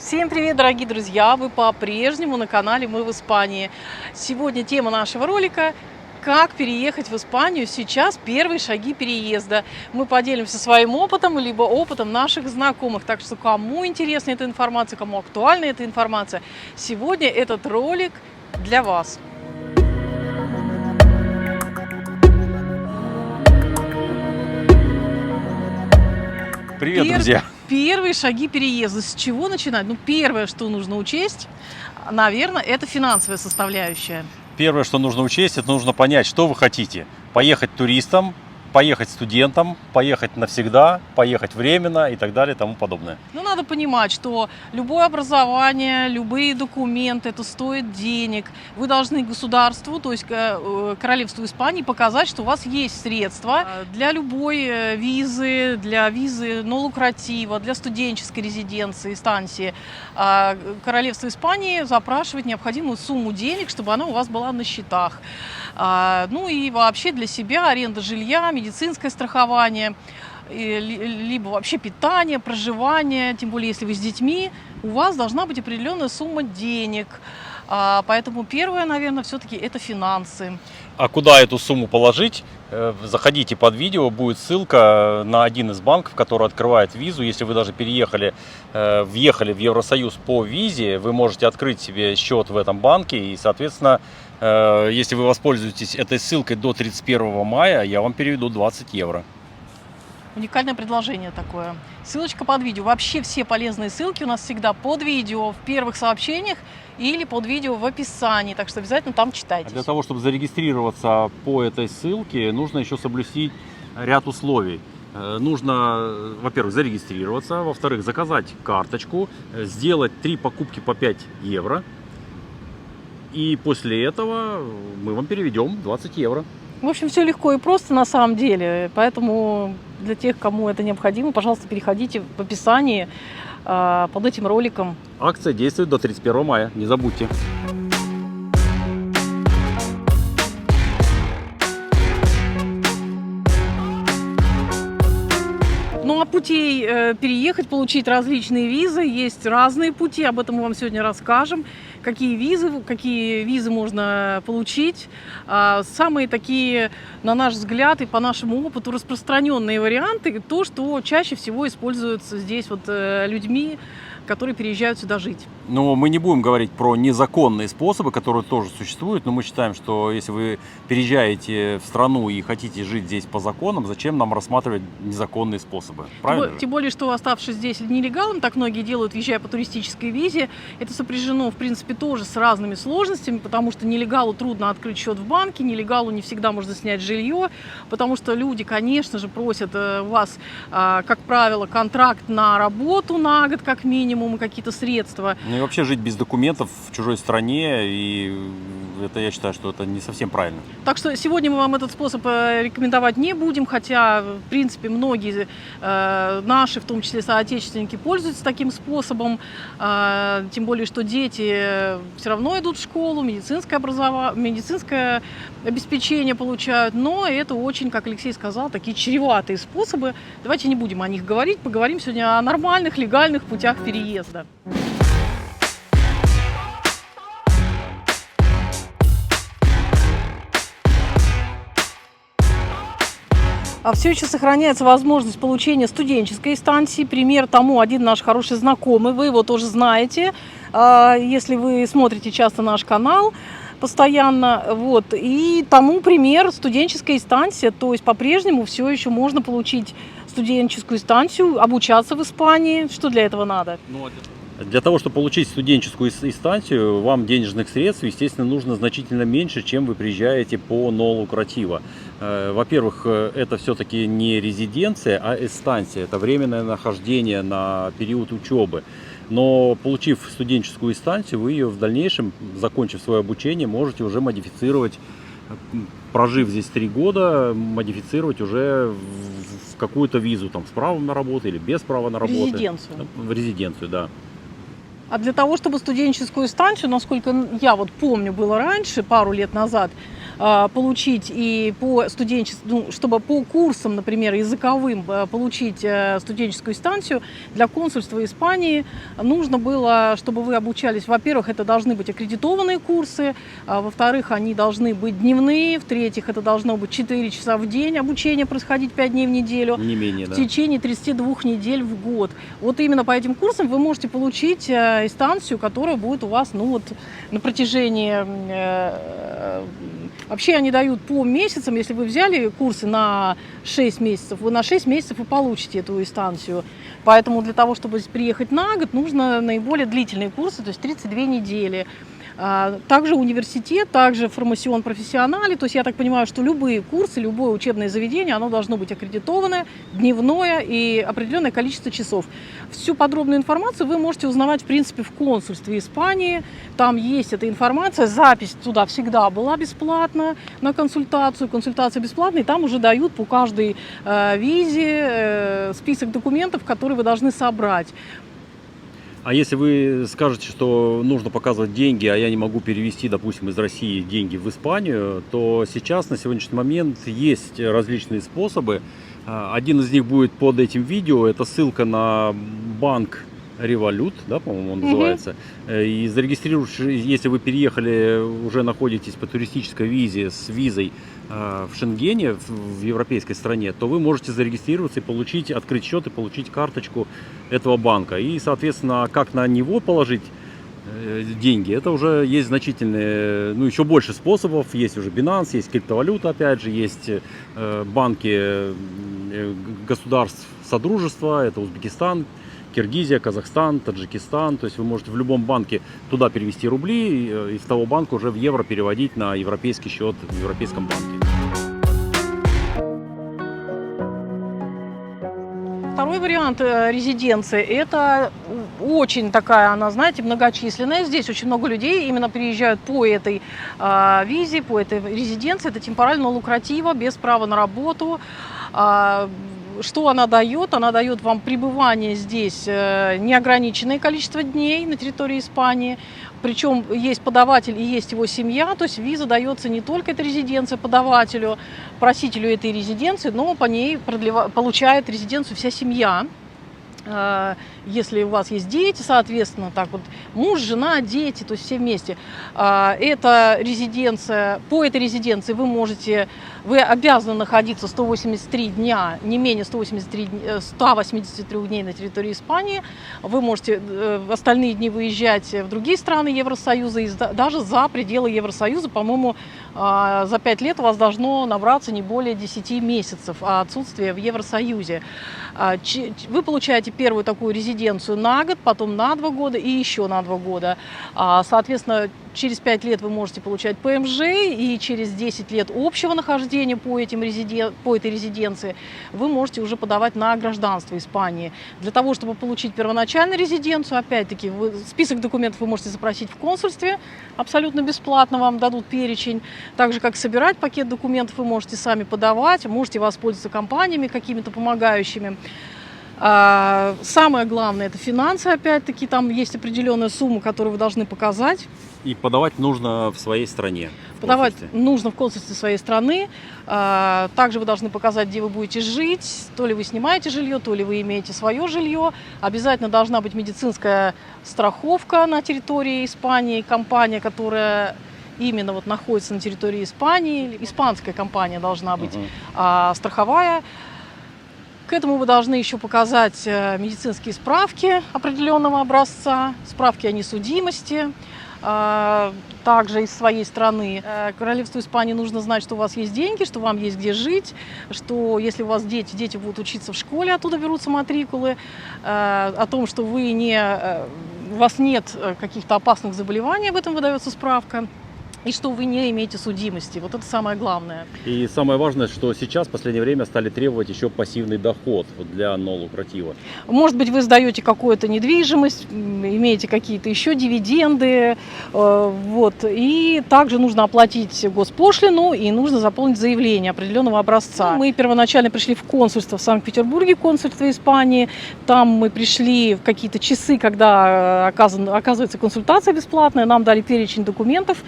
Всем привет, дорогие друзья! Вы по-прежнему на канале «Мы в Испании». Сегодня тема нашего ролика – как переехать в Испанию сейчас, первые шаги переезда. Мы поделимся своим опытом, либо опытом наших знакомых. Так что кому интересна эта информация, кому актуальна эта информация, сегодня этот ролик для вас. Привет, друзья! Первые шаги переезда. С чего начинать? Ну, первое, что нужно учесть, наверное, это финансовая составляющая. Первое, что нужно учесть, это нужно понять, что вы хотите. Поехать туристом, поехать студентом, поехать навсегда, поехать временно и так далее и тому подобное. Ну, надо понимать, что любое образование, любые документы, это стоит денег. Вы должны государству, то есть королевству Испании, показать, что у вас есть средства для любой визы, для визы нон-лукратива, для студенческой резиденции, станции. Королевство Испании запрашивает необходимую сумму денег, чтобы она у вас была на счетах. Ну и вообще для себя аренда жилья, медицинское страхование, либо вообще питание, проживание, тем более если вы с детьми, у вас должна быть определенная сумма денег. Поэтому первое, наверное, все-таки это финансы. А куда эту сумму положить? Заходите под видео, будет ссылка на один из банков, который открывает визу. Если вы даже въехали в Евросоюз по визе, вы можете открыть себе счет в этом банке. И, соответственно, если вы воспользуетесь этой ссылкой до 31 мая, я вам переведу 20 евро. Уникальное предложение такое. Ссылочка под видео. Вообще все полезные ссылки у нас всегда под видео, в первых сообщениях или под видео в описании. Так что обязательно там читайте. Для того, чтобы зарегистрироваться по этой ссылке, нужно еще соблюсти ряд условий. Нужно, во-первых, зарегистрироваться, во-вторых, заказать карточку, сделать 3 покупки по 5 евро. И после этого мы вам переведем 20 евро. В общем, все легко и просто на самом деле. Поэтому для тех, кому это необходимо, пожалуйста, переходите в описании под этим роликом. Акция действует до 31 мая, не забудьте. Ну, а путей переехать, получить различные визы, есть разные пути, об этом мы вам сегодня расскажем. Какие визы можно получить. Самые такие, на наш взгляд и по нашему опыту, распространенные варианты, то, что чаще всего используется здесь вот людьми, которые переезжают сюда жить. Но мы не будем говорить про незаконные способы, которые тоже существуют, но мы считаем, что если вы переезжаете в страну и хотите жить здесь по законам, зачем нам рассматривать незаконные способы? Правильно? Тем более, что оставшись здесь нелегалом, так многие делают, въезжая по туристической визе, это сопряжено, в принципе, тоже с разными сложностями, потому что нелегалу трудно открыть счет в банке, нелегалу не всегда можно снять жилье, потому что люди, конечно же, просят у вас, как правило, контракт на работу на год, как минимум, и какие-то средства. Ну и вообще жить без документов в чужой стране, и это, я считаю, что это не совсем правильно. Так что сегодня мы вам этот способ рекомендовать не будем, хотя, в принципе, многие наши, в том числе соотечественники, пользуются таким способом, тем более, что дети все равно идут в школу, медицинское обеспечение получают, но это очень, как Алексей сказал, такие чреватые способы. Давайте не будем о них говорить, поговорим сегодня о нормальных, легальных путях переезда. Все еще сохраняется возможность получения студенческой станции. Пример тому один наш хороший знакомый, вы его тоже знаете, если вы смотрите часто наш канал постоянно. Вот. И тому пример студенческая станция, то есть по-прежнему все еще можно получить студенческую станцию, обучаться в Испании. Что для этого надо? Для того, чтобы получить студенческую станцию, вам денежных средств, естественно, нужно значительно меньше, чем вы приезжаете по нон-лукратива. Во-первых, это все-таки не резиденция, а эстанция. Это временное нахождение на период учебы. Но получив студенческую станцию, вы ее в дальнейшем, закончив свое обучение, можете уже модифицировать, прожив здесь 3 года, модифицировать уже в какую-то визу, там, с правом на работу или без права на работу. Резиденцию. В резиденцию, да. А для того, чтобы студенческую станцию, насколько я вот помню, было раньше, пару лет назад, получить и по студенчеству, чтобы по курсам, например, языковым получить студенческую станцию, для консульства Испании нужно было, чтобы вы обучались, во-первых, это должны быть аккредитованные курсы, во-вторых, они должны быть дневные, в-третьих, это должно быть 4 часа в день обучение происходить 5 дней в неделю, Не менее, в да. течение 32 недель в год. Вот именно по этим курсам вы можете получить инстанцию, которая будет у вас на протяжении... Вообще они дают по месяцам, если вы взяли курсы на 6 месяцев, вы на 6 месяцев и получите эту инстанцию. Поэтому для того, чтобы приехать на год, нужно наиболее длительные курсы, то есть 32 недели. Также университет, также формасион профессионали. То есть я так понимаю, что любые курсы, любое учебное заведение, оно должно быть аккредитованное, дневное и определенное количество часов. Всю подробную информацию вы можете узнавать, в принципе, в консульстве Испании. Там есть эта информация. Запись туда всегда была бесплатна на консультацию. Консультация бесплатная. И там уже дают по каждой визе список документов, которые вы должны собрать. А если вы скажете, что нужно показывать деньги, а я не могу перевести, допустим, из России деньги в Испанию, то сейчас, на сегодняшний момент, есть различные способы. Один из них будет под этим видео. Это ссылка на банк Revolut, да, по-моему, он называется. И зарегистрировавшись, если вы переехали, уже находитесь по туристической визе с визой в Шенгене, в европейской стране, то вы можете зарегистрироваться и получить, открыть счет и получить карточку этого банка. И, соответственно, как на него положить деньги, это уже есть значительные, еще больше способов. Есть уже Binance, есть криптовалюта, опять же, есть банки государств Содружества, это Узбекистан, Киргизия, Казахстан, Таджикистан. То есть вы можете в любом банке туда перевести рубли и с того банка уже в евро переводить на европейский счет в европейском банке. Второй вариант резиденции – это очень такая, она, знаете, многочисленная. Здесь очень много людей именно приезжают по этой визе, по этой резиденции. Это темпорально лукратива, без права на работу. Что она дает? Она дает вам пребывание здесь неограниченное количество дней на территории Испании. Причем есть подаватель и есть его семья. То есть виза дается не только эта резиденция подавателю, просителю этой резиденции, но по ней получает резиденцию вся семья. Если у вас есть дети, соответственно, так вот муж, жена, дети, то есть все вместе. Эта резиденция, по этой резиденции вы обязаны находиться 183 дня, не менее 183 дней на территории Испании. Вы можете в остальные дни выезжать в другие страны Евросоюза и даже за пределы Евросоюза. По-моему, за 5 лет у вас должно набраться не более 10 месяцев отсутствия в Евросоюзе. Вы получаете первую такую резиденцию на год, потом на 2 года и еще на 2 года. Соответственно, через 5 лет вы можете получать ПМЖ, и через 10 лет общего нахождения по этой резиденции вы можете уже подавать на гражданство Испании. Для того, чтобы получить первоначальную резиденцию, опять-таки, список документов вы можете запросить в консульстве, абсолютно бесплатно вам дадут перечень. Так же, как собирать пакет документов, вы можете сами подавать, можете воспользоваться компаниями какими-то помогающими. Самое главное – это финансы, опять-таки, там есть определенная сумма, которую вы должны показать. И подавать нужно в своей стране. Подавать нужно в консульстве своей страны. Также вы должны показать, где вы будете жить. То ли вы снимаете жилье, то ли вы имеете свое жилье. Обязательно должна быть медицинская страховка на территории Испании. Компания, которая именно находится на территории Испании. Испанская компания должна быть страховая. К этому вы должны еще показать медицинские справки определенного образца, справки о несудимости, также из своей страны. Королевству Испании нужно знать, что у вас есть деньги, что вам есть где жить, что если у вас дети будут учиться в школе, оттуда берутся матрикулы, о том, что у вас нет каких-то опасных заболеваний, об этом выдается справка. И что вы не имеете судимости. Вот это самое главное. И самое важное, что сейчас в последнее время стали требовать еще пассивный доход для ноллукратива. Может быть, вы сдаете какую-то недвижимость, имеете какие-то еще дивиденды. И также нужно оплатить госпошлину и нужно заполнить заявление определенного образца. Мы первоначально пришли в консульство в Санкт-Петербурге, консульство Испании. Там мы пришли в какие-то часы, когда оказывается консультация бесплатная. Нам дали перечень документов,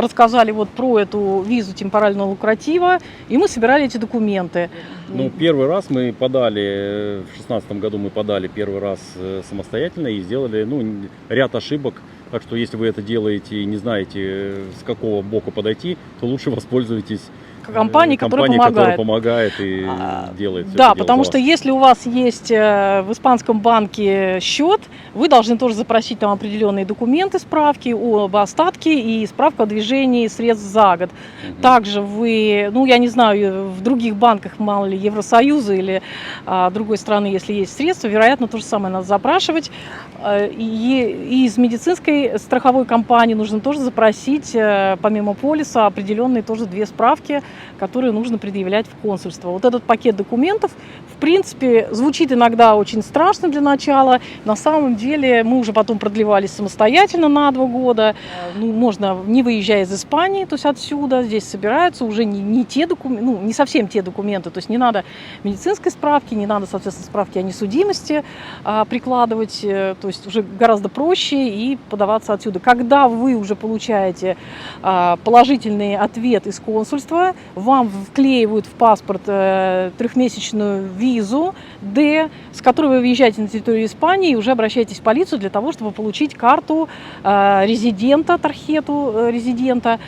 рассказали вот про эту визу темпорального лукратива, и мы собирали эти документы. Ну, первый раз мы подали, в 2016 году мы подали первый раз самостоятельно и сделали, ну, ряд ошибок. Так что если вы это делаете и не знаете, с какого бока подойти, то лучше воспользуйтесь Компания, которая помогает и делает всё Да, это дело потому за что вас. если у вас есть в испанском банке счет, вы должны тоже запросить там определенные документы, справки об остатке и справку о движении средств за год. Также вы, ну я не знаю, в других банках, мало ли, Евросоюза или другой страны, если есть средства, вероятно, то же самое надо запрашивать. И из медицинской страховой компании нужно тоже запросить, помимо полиса, определенные тоже 2 справки, которые нужно предъявлять в консульство. Вот этот пакет документов, в принципе, звучит иногда очень страшно для начала. На самом деле мы уже потом продлевались самостоятельно на 2 года. Ну, можно, не выезжая из Испании, то есть отсюда, здесь собираются уже не те документы, ну, не совсем те документы. То есть не надо медицинской справки, не надо, соответственно, справки о несудимости прикладывать. То есть уже гораздо проще и подаваться отсюда. Когда вы уже получаете положительный ответ из консульства, вам вклеивают в паспорт 3-месячную визу D, с которой вы въезжаете на территорию Испании и уже обращаетесь в полицию для того, чтобы получить карту резидента, тархету резидента.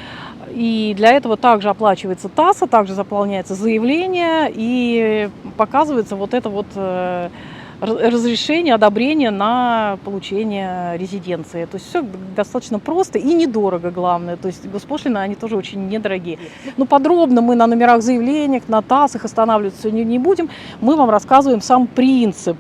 И для этого также оплачивается ТАССа, также заполняется заявление и показывается вот это вот разрешение, одобрение на получение резиденции. То есть все достаточно просто и недорого, главное. То есть госпошлины, они тоже очень недорогие. Но подробно мы на номерах заявлениях, на ТАССах останавливаться не будем. Мы вам рассказываем сам принцип,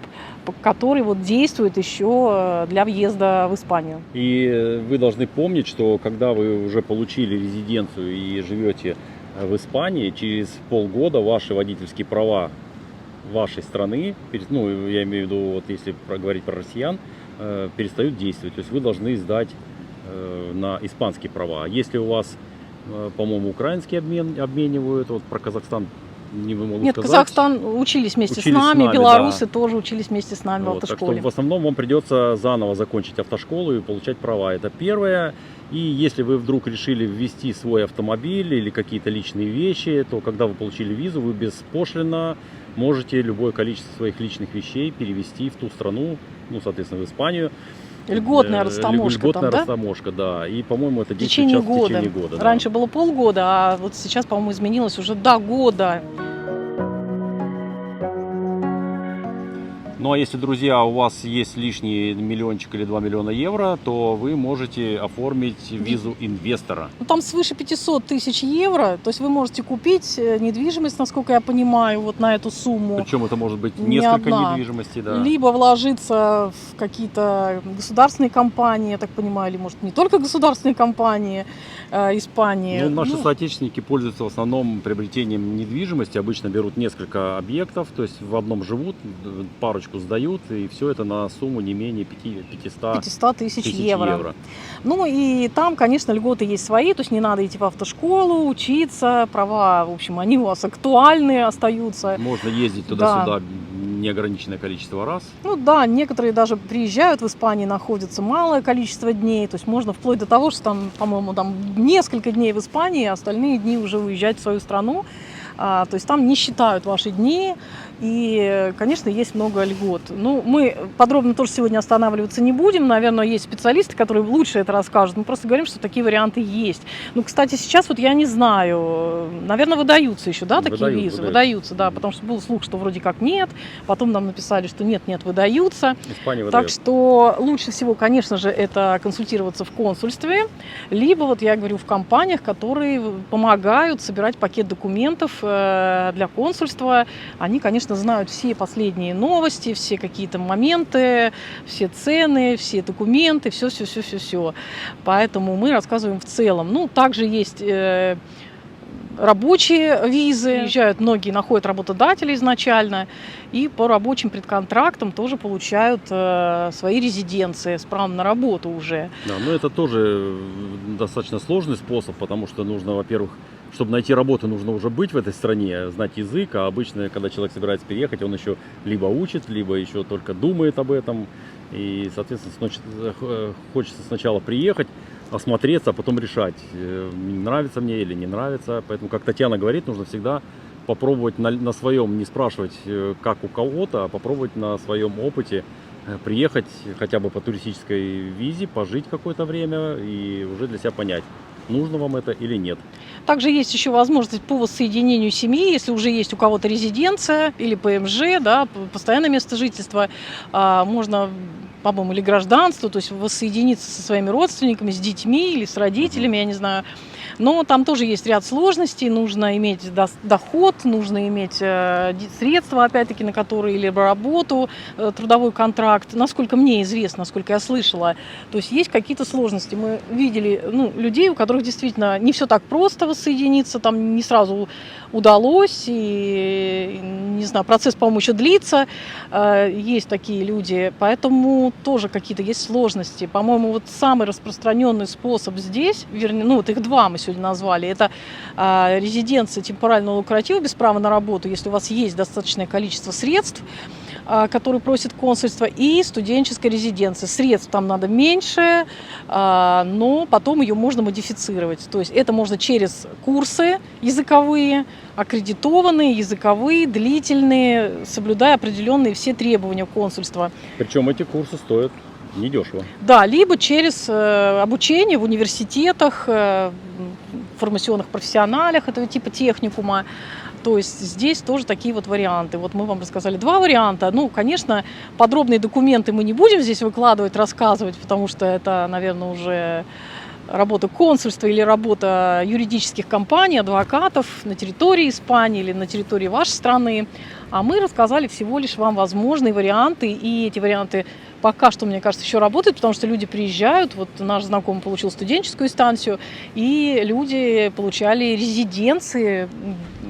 который вот действует еще для въезда в Испанию. И вы должны помнить, что когда вы уже получили резиденцию и живете в Испании, через полгода ваши водительские права вашей страны, ну, я имею в виду, вот если говорить про россиян, перестают действовать. То есть вы должны сдать на испанские права. Если у вас, по-моему, украинский обменивают, вот про Казахстан не могу Нет, сказать. Казахстан учились вместе с нами, белорусы тоже учились вместе с нами в Вот, так автошколе. что в основном вам придется заново закончить автошколу и получать права. Это первое. И если вы вдруг решили ввести свой автомобиль или какие-то личные вещи, то когда вы получили визу, вы беспошлинно можете любое количество своих личных вещей перевести в ту страну, ну, соответственно, в Испанию. Льготная растаможка. Льготная там, растаможка, да. И, по-моему, это в действует течение сейчас в года. течение года. Да. Раньше было полгода, а вот сейчас, по-моему, изменилось уже до года. Ну а если, друзья, у вас есть лишний миллиончик или 2 миллиона евро, то вы можете оформить визу инвестора. Ну, там свыше 500 тысяч евро, то есть вы можете купить недвижимость, насколько я понимаю, вот на эту сумму. Причем это может быть Не несколько одна. недвижимостей, да. Либо вложиться в какие-то государственные компании, я так понимаю, или может не только государственные компании Испании. Ну, наши соотечественники пользуются в основном приобретением недвижимости, обычно берут несколько объектов, то есть в одном живут, парочку сдают, и все это на сумму не менее 500 тысяч евро. Ну и там, конечно, льготы есть свои, то есть не надо идти в автошколу, учиться, права, в общем, они у вас актуальные остаются. Можно ездить туда-сюда неограниченное количество раз. Ну да, некоторые даже приезжают в Испанию, находятся малое количество дней, то есть можно вплоть до того, что там, по-моему, там несколько дней в Испании, а остальные дни уже уезжать в свою страну. То есть там не считают ваши дни, и, конечно, есть много льгот. Ну, мы подробно тоже сегодня останавливаться не будем. Наверное, есть специалисты, которые лучше это расскажут. Мы просто говорим, что такие варианты есть. Ну, кстати, сейчас вот я не знаю, наверное, выдаются еще, да, такие визы? Выдаются, да, потому что был слух, что вроде как нет. Потом нам написали, что нет, выдаются. Испания выдает. Так что лучше всего, конечно же, это консультироваться в консульстве, либо, вот я говорю, в компаниях, которые помогают собирать пакет документов для консульства. Они, конечно, знают все последние новости, все какие-то моменты, все цены, все документы, все. Поэтому мы рассказываем в целом. Ну, также есть рабочие визы. Приезжают многие, находят работодателя изначально, и по рабочим предконтрактам тоже получают свои резиденции с правом на работу уже. Да, но это тоже достаточно сложный способ, потому что нужно, во-первых, чтобы найти работу, нужно уже быть в этой стране, знать язык, а обычно, когда человек собирается переехать, он еще либо учит, либо еще только думает об этом, и, соответственно, хочется сначала приехать, осмотреться, а потом решать, нравится мне или не нравится. Поэтому, как Татьяна говорит, нужно всегда попробовать на своем, не спрашивать, как у кого-то, а попробовать на своем опыте приехать хотя бы по туристической визе, пожить какое-то время и уже для себя понять, нужно вам это или нет. Также есть еще возможность по воссоединению семьи, если уже есть у кого-то резиденция или ПМЖ, да, постоянное место жительства, можно, по-моему, или гражданство, то есть воссоединиться со своими родственниками, с детьми или с родителями, я не знаю. Но там тоже есть ряд сложностей, нужно иметь доход, нужно иметь средства, опять-таки, на которые, либо работу, трудовой контракт, насколько мне известно, насколько я слышала. То есть есть какие-то сложности. Мы видели людей, у которых действительно не все так просто воссоединиться, там не сразу удалось, и, не знаю, процесс, по-моему, еще длится. Есть такие люди, поэтому тоже какие-то есть сложности. По-моему, вот самый распространенный способ здесь, вернее, вот их два мы сегодня назвали, это резиденция темпорального лукратива без права на работу, если у вас есть достаточное количество средств, которые просит консульство, и студенческая резиденция. Средств там надо меньше, но потом ее можно модифицировать. То есть это можно через курсы языковые, аккредитованные, языковые, длительные, соблюдая определенные все требования консульства. Причем эти курсы стоят недешево. Да, либо через обучение в университетах, формационных профессионалях, этого типа техникума. То есть здесь тоже такие вот варианты. Вот мы вам рассказали два варианта. Конечно, подробные документы мы не будем здесь выкладывать, рассказывать, потому что это, наверное, уже работа консульства или работа юридических компаний, адвокатов на территории Испании или на территории вашей страны. А мы рассказали всего лишь вам возможные варианты, и эти варианты пока что, мне кажется, еще работают, потому что люди приезжают. Вот наш знакомый получил студенческую станцию, и люди получали резиденции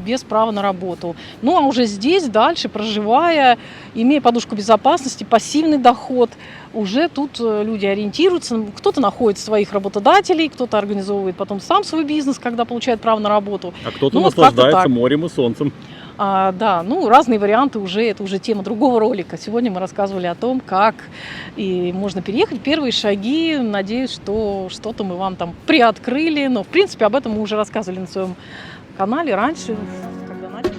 без права на работу. А уже здесь, дальше, проживая, имея подушку безопасности, пассивный доход, уже тут люди ориентируются. Кто-то находит своих работодателей, кто-то организовывает потом сам свой бизнес, когда получает право на работу. А кто-то наслаждается морем и солнцем. Да, разные варианты это уже тема другого ролика. Сегодня мы рассказывали о том, как и можно переехать, первые шаги. Надеюсь, что что-то мы вам там приоткрыли. Но, в принципе, об этом мы уже рассказывали на своем канале раньше, когда начали.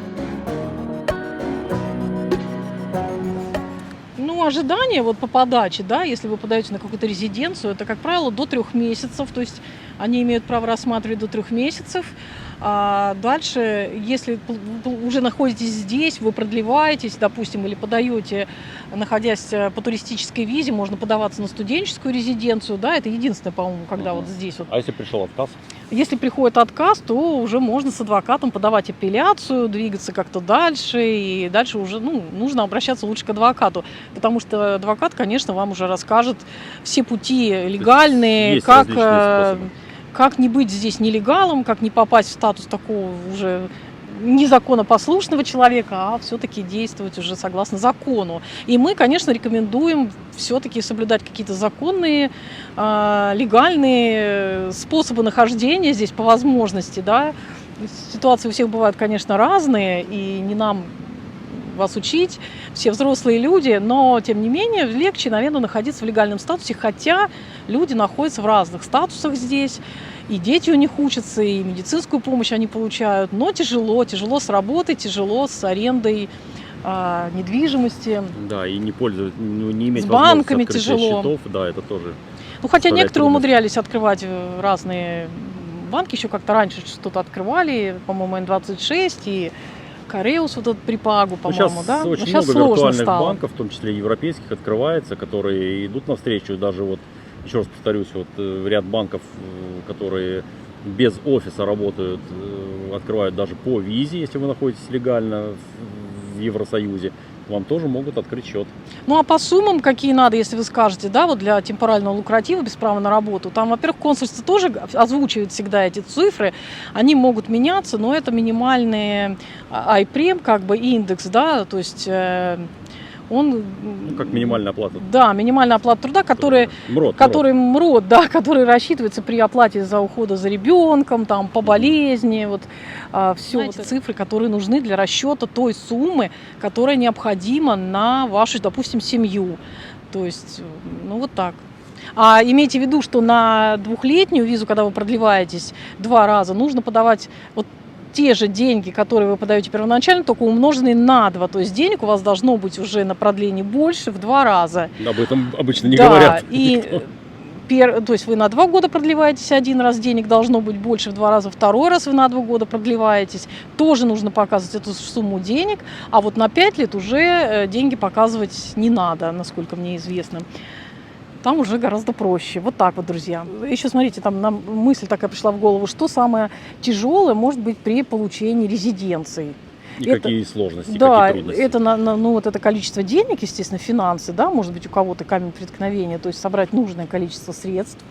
Ожидания по подаче, да, если вы подаете на какую-то резиденцию, это, как правило, до 3 месяцев, то есть они имеют право рассматривать до 3 месяцев. А дальше, если уже находитесь здесь, вы продлеваетесь, допустим, или подаете, находясь по туристической визе, можно подаваться на студенческую резиденцию, да, это единственное, по-моему, когда вот здесь вот. А если пришел отказ? Если приходит отказ, то уже можно с адвокатом подавать апелляцию, двигаться как-то дальше, и дальше уже, нужно обращаться лучше к адвокату, потому что адвокат, конечно, вам уже расскажет все пути легальные, как не быть здесь нелегалом, как не попасть в статус такого уже незаконопослушного человека, а все-таки действовать уже согласно закону. И мы, конечно, рекомендуем все-таки соблюдать какие-то законные, легальные способы нахождения здесь по возможности, да. Ситуации у всех бывают, конечно, разные, и не нам вас учить, все взрослые люди, но, тем не менее, легче, наверное, находиться в легальном статусе, хотя люди находятся в разных статусах здесь, и дети у них учатся, и медицинскую помощь они получают, но тяжело с работой, тяжело с арендой недвижимости. Да, и не иметь с банками тяжело. Счетов, да, это тоже. Хотя некоторые умудрялись открывать разные банки, еще как-то раньше что-то открывали, по-моему, N26 и Кареус, вот этот Припагу, по-моему, да? Очень сейчас много сложно виртуальных стало. банков, в том числе европейских, открывается, которые идут навстречу. Даже еще раз повторюсь, ряд банков, которые без офиса работают, открывают даже по визе, если вы находитесь легально в Евросоюзе, вам тоже могут открыть счет. А по суммам какие надо, если вы скажете, да, для темпорального лукратива без права на работу, там, во-первых, консульство тоже озвучивает всегда эти цифры, они могут меняться, но это минимальный IPREM, индекс, да, то есть он... как минимальная оплата. Да, минимальная оплата труда, который рассчитывается при оплате за ухода за ребенком, по болезни, все эти цифры, которые нужны для расчета той суммы, которая необходима на вашу, допустим, семью. То есть, так. А имейте в виду, что на двухлетнюю визу, когда вы продлеваетесь 2 раза, нужно подавать вот те же деньги, которые вы подаете первоначально, только умноженные на 2. То есть денег у вас должно быть уже на продление больше в 2 раза. Об этом обычно не Да, говорят. и то есть вы на 2 года продлеваетесь 1 раз, денег должно быть больше в 2 раза, второй раз вы на 2 года продлеваетесь, тоже нужно показывать эту сумму денег, а вот на 5 лет уже деньги показывать не надо, насколько мне известно. Там уже гораздо проще. Вот так вот, друзья. Еще смотрите, там нам мысль такая пришла в голову, что самое тяжелое может быть при получении резиденции. И какие сложности, Да, какие трудности. это ну, вот это количество денег, естественно, финансы, да, может быть у кого-то камень преткновения, то есть собрать нужное количество средств,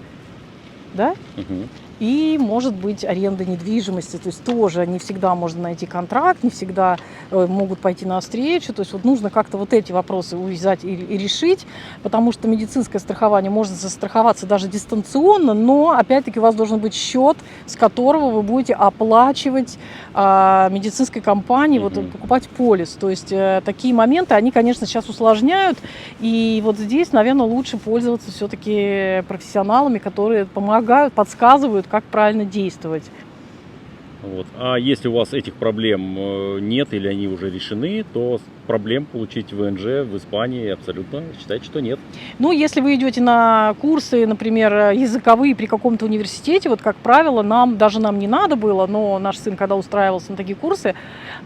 да, Мгм. и, может быть, аренда недвижимости, то есть тоже не всегда можно найти контракт, не всегда могут пойти навстречу, то есть вот нужно как-то вот эти вопросы увязать и решить, потому что медицинское страхование можно застраховаться даже дистанционно, но опять-таки у вас должен быть счет, с которого вы будете оплачивать медицинской компании, вот, покупать полис, то есть такие моменты, они, конечно, сейчас усложняют, и вот здесь, наверное, лучше пользоваться все-таки профессионалами, которые помогают, подсказывают, как правильно действовать. Вот. А если у вас этих проблем нет или они уже решены, то проблем получить ВНЖ в Испании абсолютно считайте, что нет. Ну, если вы идете на курсы, например, языковые при каком-то университете, вот, как правило, нам не надо было, но наш сын, когда устраивался на такие курсы,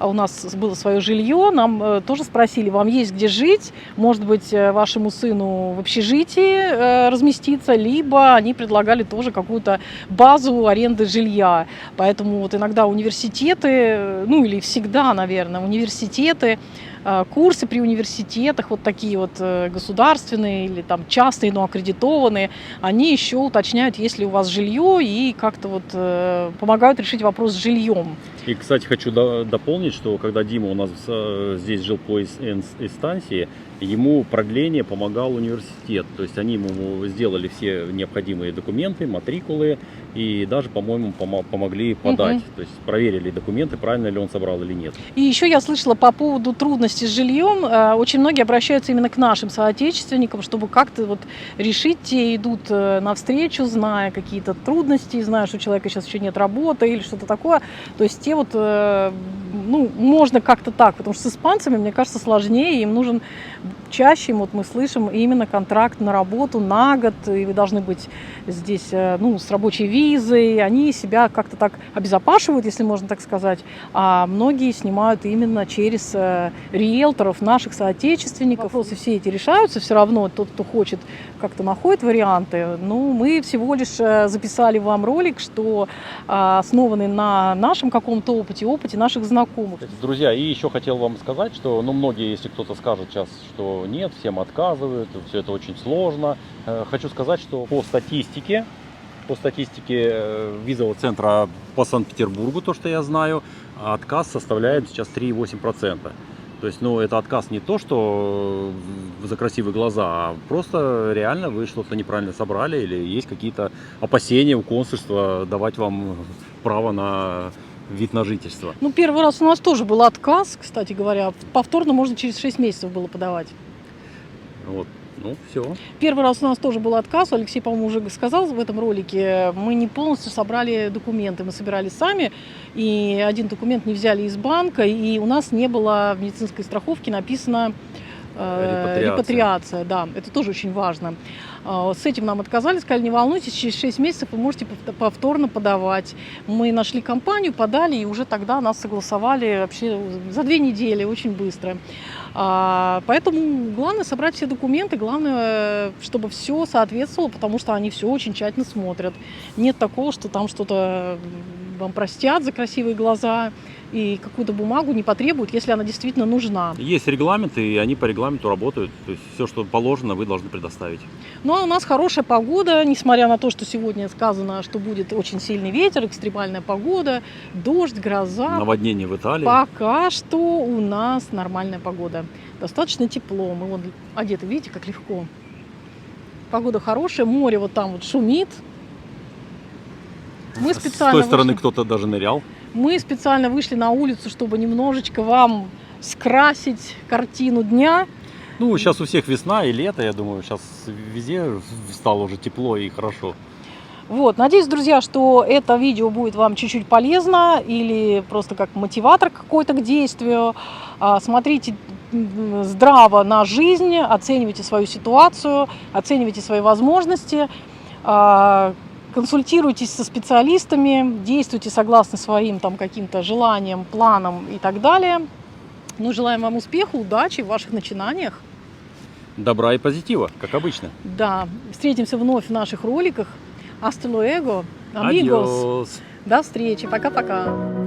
у нас было свое жилье, нам тоже спросили, вам есть где жить, может быть, вашему сыну в общежитии разместиться, либо они предлагали тоже какую-то базу аренды жилья. Поэтому вот иногда университеты, ну или всегда, наверное, университеты, курсы при университетах, вот такие вот государственные или там частные, но аккредитованные, они еще уточняют, есть ли у вас жилье, и как-то вот помогают решить вопрос с жильем. И, кстати, хочу дополнить, что когда Дима у нас здесь жил по инстанции, ему продление помогал университет. То есть они ему сделали все необходимые документы, матрикулы и даже, по-моему, помогли подать. То есть проверили документы, правильно ли он собрал или нет. И еще я слышала по поводу трудностей с жильем. Очень многие обращаются именно к нашим соотечественникам, чтобы как-то вот решить, те идут навстречу, зная какие-то трудности, зная, что у человека сейчас еще нет работы или что-то такое. То есть те вот, ну, можно как-то так, потому что с испанцами, мне кажется, сложнее, им нужен чаще, вот мы слышим, именно контракт на работу на год, и вы должны быть здесь, ну, с рабочей визой, они себя как-то так обезопашивают, если можно так сказать, а многие снимают именно через риэлторов, наших соотечественников. Вопросы все эти решаются, все равно тот, кто хочет, как-то находит варианты. Ну, мы всего лишь записали вам ролик, что основанный на нашем каком-то опыте наших знакомых. Друзья, и еще хотел вам сказать, что, ну, многие, если кто-то скажет сейчас, что нет, всем отказывают, все это очень сложно. Хочу сказать, что по статистике визового центра по Санкт-Петербургу, то, что я знаю, отказ составляет сейчас 3,8%. То есть, ну, это отказ не то, что за красивые глаза, а просто реально вы что-то неправильно собрали или есть какие-то опасения у консульства давать вам право на вид на жительство. Ну, первый раз у нас тоже был отказ, кстати говоря. Повторно можно через 6 месяцев было подавать. Вот. Ну, все. Первый раз у нас тоже был отказ. Алексей, по-моему, уже сказал в этом ролике. Мы не полностью собрали документы. Мы собирали сами. И один документ не взяли из банка. И у нас не было в медицинской страховке написано репатриация. Да, это тоже очень важно. С этим нам отказали, сказали, не волнуйтесь, через 6 месяцев вы можете повторно подавать. Мы нашли компанию, подали, и уже тогда нас согласовали вообще за 2 недели, очень быстро. Поэтому главное собрать все документы, главное, чтобы все соответствовало, потому что они все очень тщательно смотрят. Нет такого, что там что-то вам простят за красивые глаза и какую-то бумагу не потребуют, если она действительно нужна. Есть регламенты, и они по регламенту работают. То есть все, что положено, вы должны предоставить. Ну, а у нас хорошая погода, несмотря на то, что сегодня сказано, что будет очень сильный ветер, экстремальная погода, дождь, гроза. Наводнение в Италии. Пока что у нас нормальная погода. Достаточно тепло. Мы вон одеты, видите, как легко. Погода хорошая, море вот там вот шумит. Мы специально С той стороны кто-то даже нырял. Мы специально вышли на улицу, чтобы немножечко вам скрасить картину дня. Ну, сейчас у всех весна и лето, я думаю, сейчас везде стало уже тепло и хорошо. Вот, надеюсь, друзья, что это видео будет вам чуть-чуть полезно или просто как мотиватор какой-то к действию. Смотрите здраво на жизнь, оценивайте свою ситуацию, оценивайте свои возможности, консультируйтесь со специалистами, действуйте согласно своим там каким-то желаниям, планам и так далее. Ну, желаем вам успеха, удачи в ваших начинаниях. Добра и позитива, как обычно. Да, встретимся вновь в наших роликах. Hasta luego, amigos. Адьос. До встречи. Пока-пока.